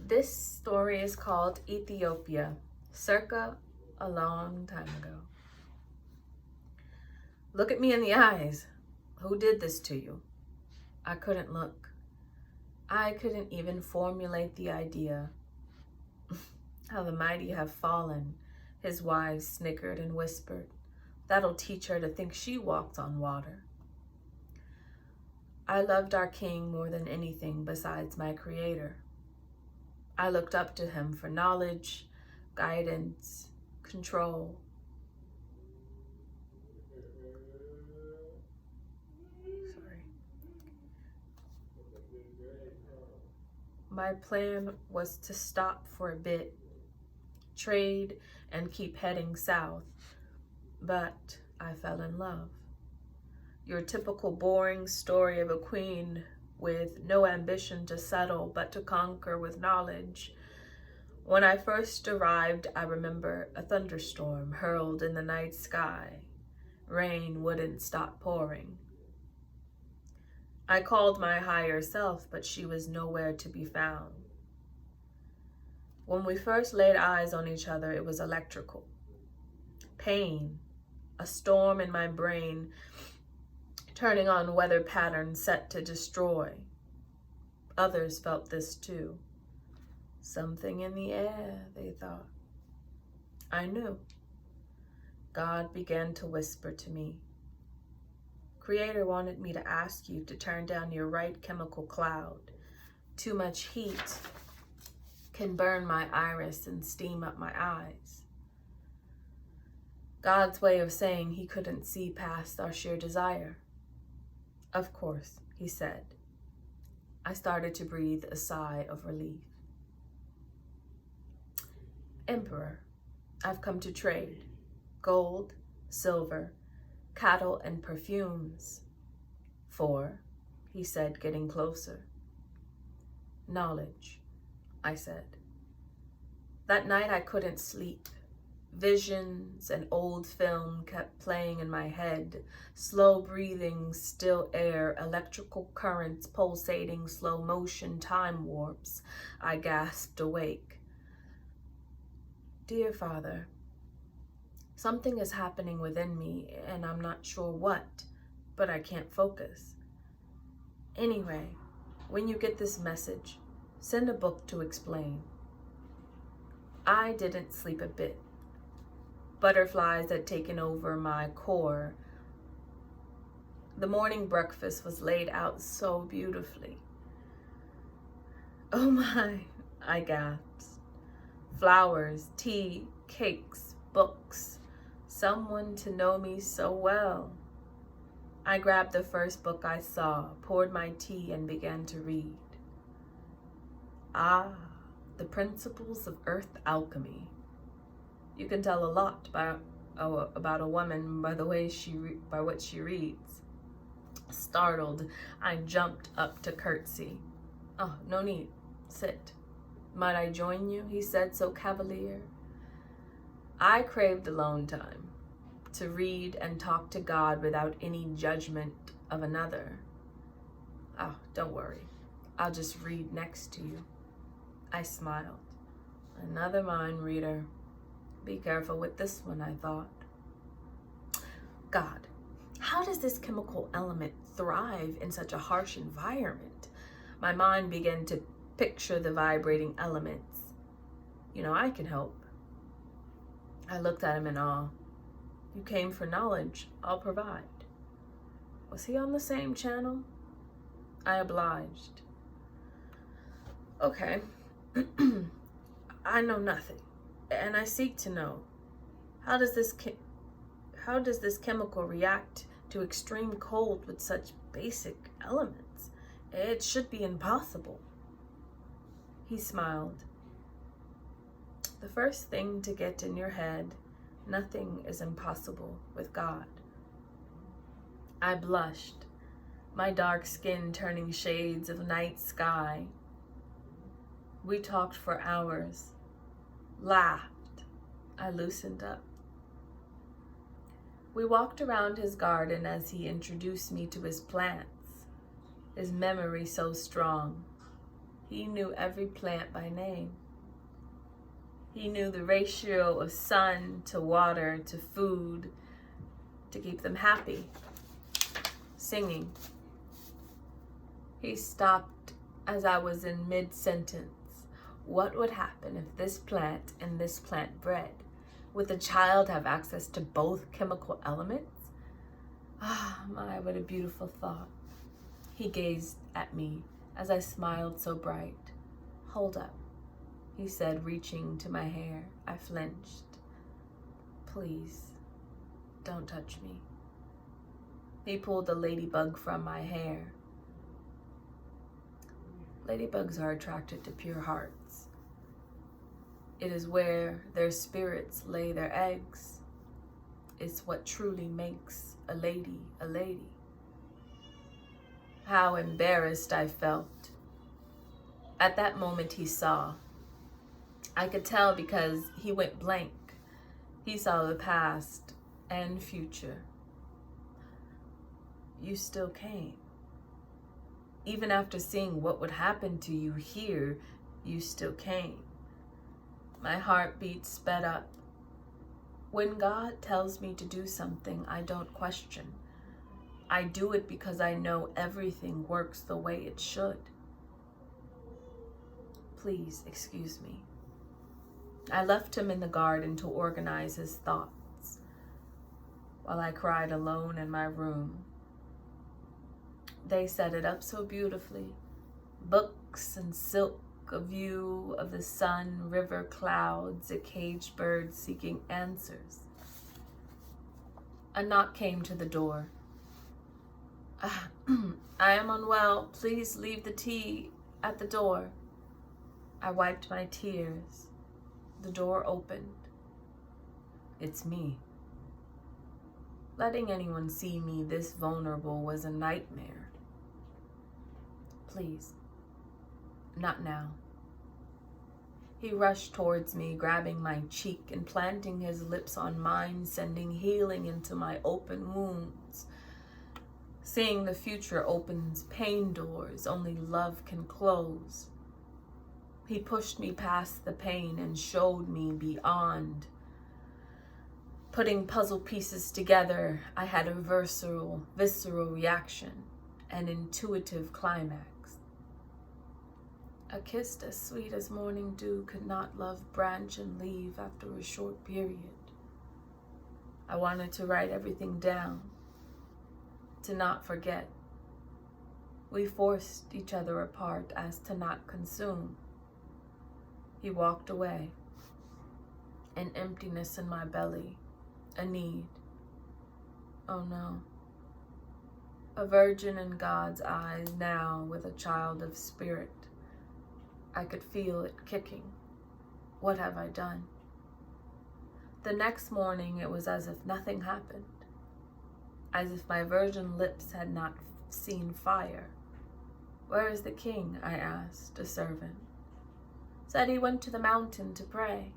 This story is called Ethiopia Circa a long time ago. Look at me in the eyes. Who did this to you? I couldn't look. I couldn't even formulate the idea. How the mighty have fallen, his wives snickered and whispered. That'll teach her to think she walked on water. I loved our king more than anything besides my creator. I looked up to him for knowledge, guidance, control. My plan was to stop for a bit, trade, and keep heading south, but I fell in love. Your typical boring story of a queen with no ambition to settle but to conquer with knowledge. When I first arrived, I remember a thunderstorm hurled in the night sky. Rain wouldn't stop pouring. I called my higher self, but she was nowhere to be found. When we first laid eyes on each other, it was electrical. Pain, a storm in my brain, turning on weather patterns set to destroy. Others felt this too. Something in the air, they thought. I knew. God began to whisper to me. Creator wanted me to ask you to turn down your right chemical cloud. Too much heat can burn my iris and steam up my eyes. God's way of saying he couldn't see past our sheer desire. Of course, he said. I started to breathe a sigh of relief. Emperor, I've come to trade. Gold, silver, cattle, and perfumes. For, he said, getting closer. Knowledge, I said. That night I couldn't sleep. Visions and old film kept playing in my head. Slow breathing, still air, electrical currents pulsating, slow motion, time warps. I gasped awake. Dear Father, something is happening within me, and I'm not sure what, but I can't focus. Anyway, when you get this message, send a book to explain. I didn't sleep a bit. Butterflies had taken over my core. The morning breakfast was laid out so beautifully. Oh my, I gasped. Flowers, tea, cakes, books. Someone to know me so well. I grabbed the first book I saw, poured my tea, and began to read. Ah, The Principles of Earth Alchemy. You can tell a lot about a woman by what she reads. Startled, I jumped up to curtsy. Oh, no need. Sit. Might I join you? He said so cavalier. I craved alone time, to read and talk to God without any judgment of another. Oh, don't worry. I'll just read next to you. I smiled. Another mind reader. Be careful with this one, I thought. God, how does this chemical element thrive in such a harsh environment? My mind began to picture the vibrating elements. I can help. I looked at him in awe. You came for knowledge, I'll provide. Was he on the same channel? I obliged. Okay. I know nothing, and I seek to know. How does this chemical react to extreme cold with such basic elements? It should be impossible. He smiled. The first thing to get in your head, nothing is impossible with God. I blushed, my dark skin turning shades of night sky. We talked for hours, laughed. I loosened up. We walked around his garden as he introduced me to his plants, his memory so strong. He knew every plant by name. He knew the ratio of sun to water to food to keep them happy, singing. He stopped as I was in mid-sentence. What would happen if this plant and this plant bred? Would the child have access to both chemical elements? Ah, my, what a beautiful thought. He gazed at me as I smiled so bright. Hold up, he said, reaching to my hair. I flinched. Please, don't touch me. He pulled a ladybug from my hair. Ladybugs are attracted to pure hearts. It is where their spirits lay their eggs. It's what truly makes a lady a lady. How embarrassed I felt. At that moment he saw. I could tell because he went blank. He saw the past and future. You still came. Even after seeing what would happen to you here, you still came. My heartbeat sped up. When God tells me to do something, I don't question. I do it because I know everything works the way it should. Please excuse me. I left him in the garden to organize his thoughts while I cried alone in my room. They set it up so beautifully. Books and silk, a view of the sun, river, clouds, a caged bird seeking answers. A knock came to the door. I am unwell. Please leave the tea at the door. I wiped my tears. The door opened. It's me. Letting anyone see me this vulnerable was a nightmare. Please, not now. He rushed towards me, grabbing my cheek and planting his lips on mine, sending healing into my open wounds. Seeing the future opens pain doors only love can close. He pushed me past the pain and showed me beyond. Putting puzzle pieces together, I had a visceral reaction, an intuitive climax. A kiss as sweet as morning dew could not love branch and leave after a short period. I wanted to write everything down, to not forget. We forced each other apart as to not consume. He walked away, an emptiness in my belly, a need. Oh no. A virgin in God's eyes now with a child of spirit. I could feel it kicking. What have I done? The next morning it was as if nothing happened, as if my virgin lips had not seen fire. Where is the king? I asked a servant. Said he went to the mountain to pray.